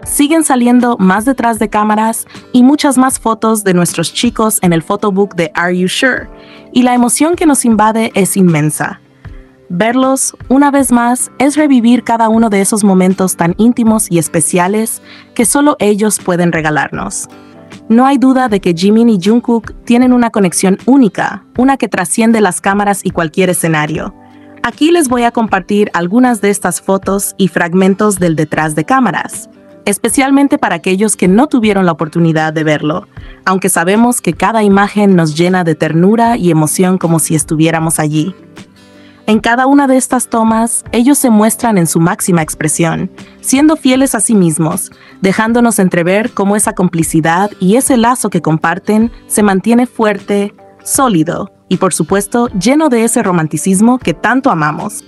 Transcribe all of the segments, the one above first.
Siguen saliendo más detrás de cámaras y muchas más fotos de nuestros chicos en el photobook de Are You Sure? Y la emoción que nos invade es inmensa. Verlos, una vez más, es revivir cada uno de esos momentos tan íntimos y especiales que solo ellos pueden regalarnos. No hay duda de que Jimin y Jungkook tienen una conexión única, una que trasciende las cámaras y cualquier escenario. Aquí les voy a compartir algunas de estas fotos y fragmentos del detrás de cámaras, especialmente para aquellos que no tuvieron la oportunidad de verlo, aunque sabemos que cada imagen nos llena de ternura y emoción como si estuviéramos allí. En cada una de estas tomas, ellos se muestran en su máxima expresión, siendo fieles a sí mismos, dejándonos entrever cómo esa complicidad y ese lazo que comparten se mantiene fuerte, sólido y, por supuesto, lleno de ese romanticismo que tanto amamos.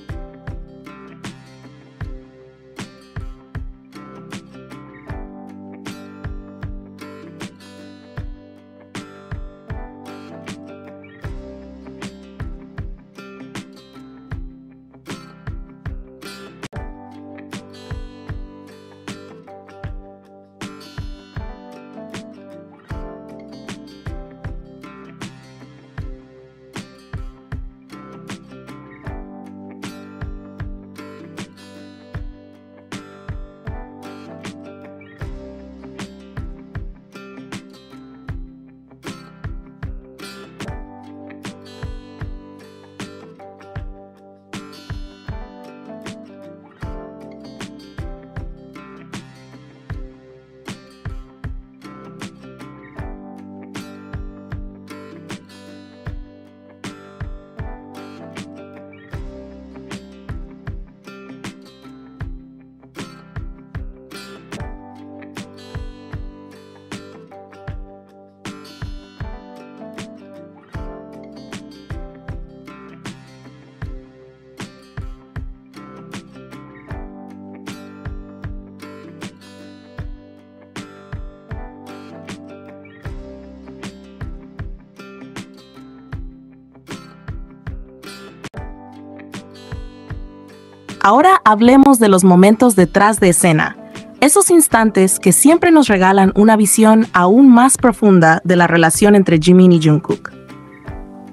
Ahora hablemos de los momentos detrás de escena, esos instantes que siempre nos regalan una visión aún más profunda de la relación entre Jimin y Jungkook.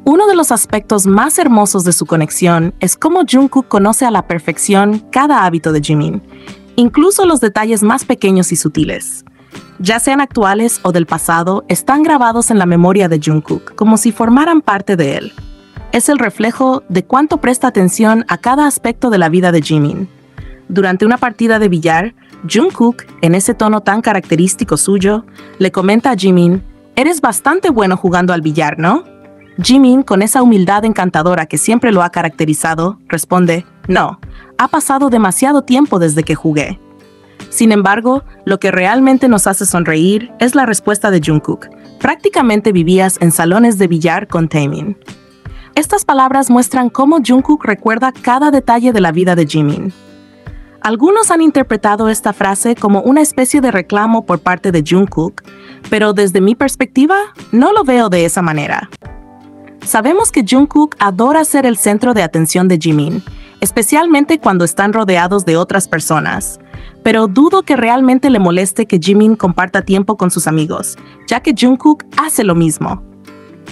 Uno de los aspectos más hermosos de su conexión es cómo Jungkook conoce a la perfección cada hábito de Jimin, incluso los detalles más pequeños y sutiles. Ya sean actuales o del pasado, están grabados en la memoria de Jungkook, como si formaran parte de él. Es el reflejo de cuánto presta atención a cada aspecto de la vida de Jimin. Durante una partida de billar, Jungkook, en ese tono tan característico suyo, le comenta a Jimin: «Eres bastante bueno jugando al billar, ¿no?». Jimin, con esa humildad encantadora que siempre lo ha caracterizado, responde: «No, ha pasado demasiado tiempo desde que jugué». Sin embargo, lo que realmente nos hace sonreír es la respuesta de Jungkook: «Prácticamente vivías en salones de billar con Taemin». Estas palabras muestran cómo Jungkook recuerda cada detalle de la vida de Jimin. Algunos han interpretado esta frase como una especie de reclamo por parte de Jungkook, pero desde mi perspectiva, no lo veo de esa manera. Sabemos que Jungkook adora ser el centro de atención de Jimin, especialmente cuando están rodeados de otras personas, pero dudo que realmente le moleste que Jimin comparta tiempo con sus amigos, ya que Jungkook hace lo mismo.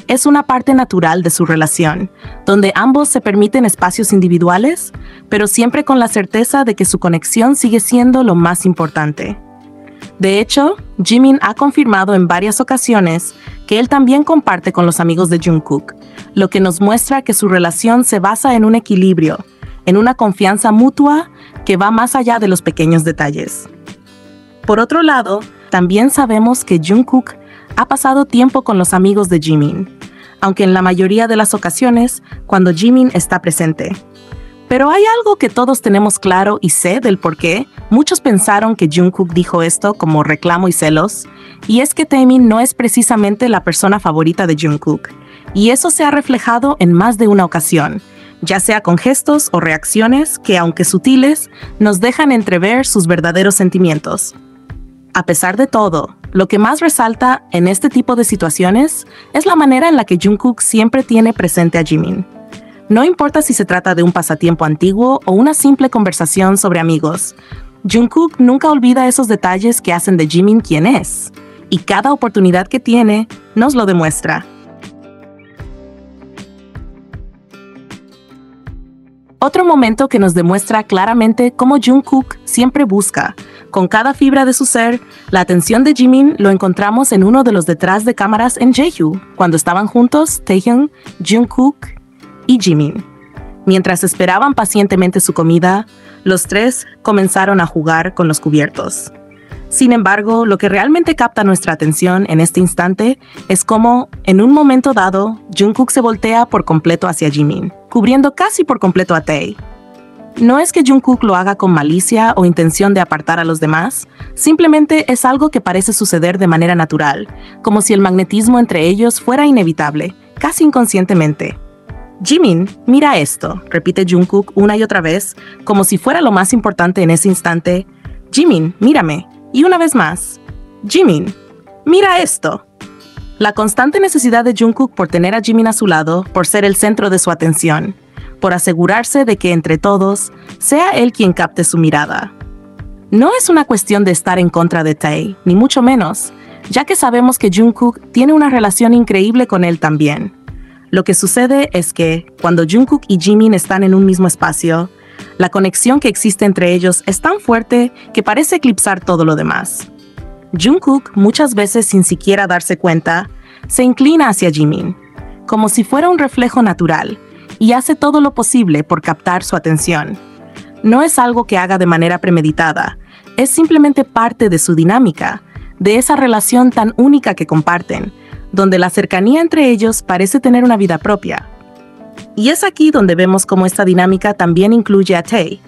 Es una parte natural de su relación, donde ambos se permiten espacios individuales, pero siempre con la certeza de que su conexión sigue siendo lo más importante. De hecho, Jimin ha confirmado en varias ocasiones que él también comparte con los amigos de Jungkook, lo que nos muestra que su relación se basa en un equilibrio, en una confianza mutua que va más allá de los pequeños detalles. Por otro lado, también sabemos que Jungkook ha pasado tiempo con los amigos de Jimin, aunque en la mayoría de las ocasiones cuando Jimin está presente. Pero hay algo que todos tenemos claro y sé del por qué muchos pensaron que Jungkook dijo esto como reclamo y celos, y es que Taemin no es precisamente la persona favorita de Jungkook, y eso se ha reflejado en más de una ocasión, ya sea con gestos o reacciones que, aunque sutiles, nos dejan entrever sus verdaderos sentimientos. A pesar de todo, lo que más resalta en este tipo de situaciones es la manera en la que Jungkook siempre tiene presente a Jimin. No importa si se trata de un pasatiempo antiguo o una simple conversación sobre amigos, Jungkook nunca olvida esos detalles que hacen de Jimin quien es, y cada oportunidad que tiene nos lo demuestra. Otro momento que nos demuestra claramente cómo Jungkook siempre busca, con cada fibra de su ser, la atención de Jimin lo encontramos en uno de los detrás de cámaras en Jeju, cuando estaban juntos Taehyung, Jungkook y Jimin. Mientras esperaban pacientemente su comida, los tres comenzaron a jugar con los cubiertos. Sin embargo, lo que realmente capta nuestra atención en este instante es cómo, en un momento dado, Jungkook se voltea por completo hacia Jimin, cubriendo casi por completo a Tae. No es que Jungkook lo haga con malicia o intención de apartar a los demás, simplemente es algo que parece suceder de manera natural, como si el magnetismo entre ellos fuera inevitable, casi inconscientemente. Jimin, mira esto, repite Jungkook una y otra vez, como si fuera lo más importante en ese instante. Jimin, mírame. Y una vez más. Jimin, mira esto. La constante necesidad de Jungkook por tener a Jimin a su lado, por ser el centro de su atención, por asegurarse de que entre todos sea él quien capte su mirada. No es una cuestión de estar en contra de Tae, ni mucho menos, ya que sabemos que Jungkook tiene una relación increíble con él también. Lo que sucede es que, cuando Jungkook y Jimin están en un mismo espacio, la conexión que existe entre ellos es tan fuerte que parece eclipsar todo lo demás. Jungkook, muchas veces sin siquiera darse cuenta, se inclina hacia Jimin, como si fuera un reflejo natural, y hace todo lo posible por captar su atención. No es algo que haga de manera premeditada, es simplemente parte de su dinámica, de esa relación tan única que comparten, donde la cercanía entre ellos parece tener una vida propia. Y es aquí donde vemos cómo esta dinámica también incluye a Tae.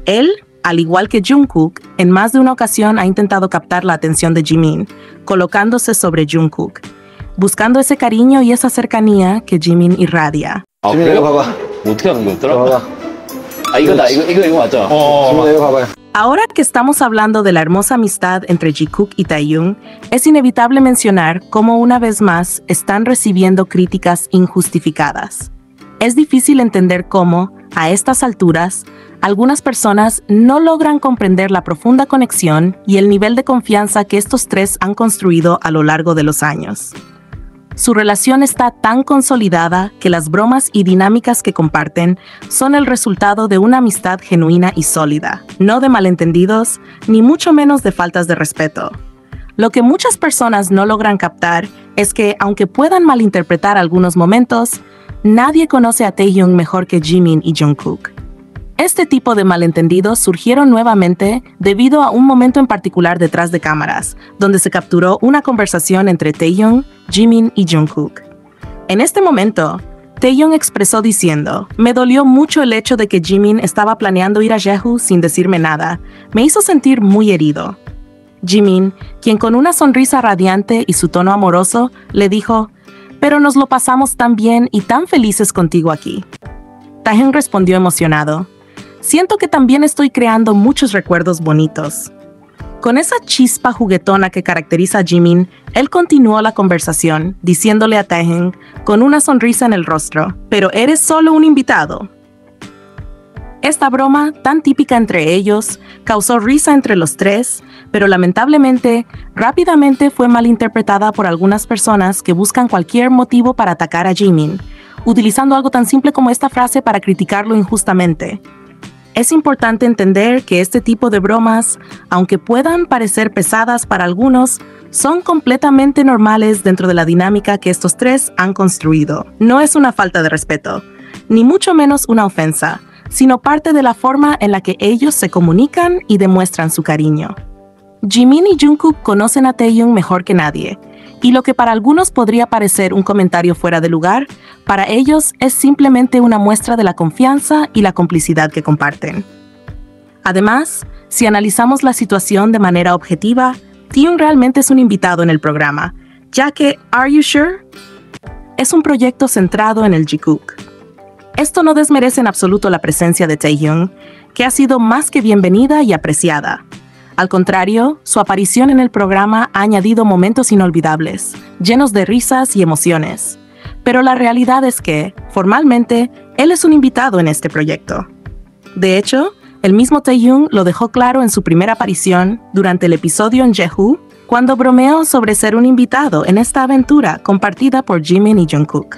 Él, al igual que Jungkook, en más de una ocasión ha intentado captar la atención de Jimin, colocándose sobre Jungkook, buscando ese cariño y esa cercanía que Jimin irradia. 지민아 이거 봐봐. 어떻게 하는 거였더라? 봐봐. 아 이거다 이거 맞죠? 지민아 이거 봐봐. Ahora que estamos hablando de la hermosa amistad entre Jikook y Taehyung, es inevitable mencionar cómo una vez más están recibiendo críticas injustificadas. Es difícil entender cómo, a estas alturas, algunas personas no logran comprender la profunda conexión y el nivel de confianza que estos tres han construido a lo largo de los años. Su relación está tan consolidada que las bromas y dinámicas que comparten son el resultado de una amistad genuina y sólida, no de malentendidos, ni mucho menos de faltas de respeto. Lo que muchas personas no logran captar es que, aunque puedan malinterpretar algunos momentos, nadie conoce a Taehyung mejor que Jimin y Jungkook. Este tipo de malentendidos surgieron nuevamente debido a un momento en particular detrás de cámaras, donde se capturó una conversación entre Taehyung, Jimin y Jungkook. En este momento, Taehyung expresó diciendo: "Me dolió mucho el hecho de que Jimin estaba planeando ir a Jeju sin decirme nada. Me hizo sentir muy herido." Jimin, quien con una sonrisa radiante y su tono amoroso, le dijo: "Pero nos lo pasamos tan bien y tan felices contigo aquí." Taehyung respondió emocionado: "Siento que también estoy creando muchos recuerdos bonitos." Con esa chispa juguetona que caracteriza a Jimin, él continuó la conversación, diciéndole a Taehyung, con una sonrisa en el rostro: "Pero eres solo un invitado." Esta broma, tan típica entre ellos, causó risa entre los tres, pero lamentablemente, rápidamente fue malinterpretada por algunas personas que buscan cualquier motivo para atacar a Jimin, utilizando algo tan simple como esta frase para criticarlo injustamente. Es importante entender que este tipo de bromas, aunque puedan parecer pesadas para algunos, son completamente normales dentro de la dinámica que estos tres han construido. No es una falta de respeto, ni mucho menos una ofensa, sino parte de la forma en la que ellos se comunican y demuestran su cariño. Jimin y Jungkook conocen a Taehyung mejor que nadie, y lo que para algunos podría parecer un comentario fuera de lugar, para ellos es simplemente una muestra de la confianza y la complicidad que comparten. Además, si analizamos la situación de manera objetiva, Taehyung realmente es un invitado en el programa, ya que Are You Sure? Es un proyecto centrado en el Jikook. Esto no desmerece en absoluto la presencia de Taehyung, que ha sido más que bienvenida y apreciada. Al contrario, su aparición en el programa ha añadido momentos inolvidables, llenos de risas y emociones. Pero la realidad es que, formalmente, él es un invitado en este proyecto. De hecho, El mismo Taehyung lo dejó claro en su primera aparición durante el episodio en Jeju, cuando bromeó sobre ser un invitado en esta aventura compartida por Jimin y Jungkook.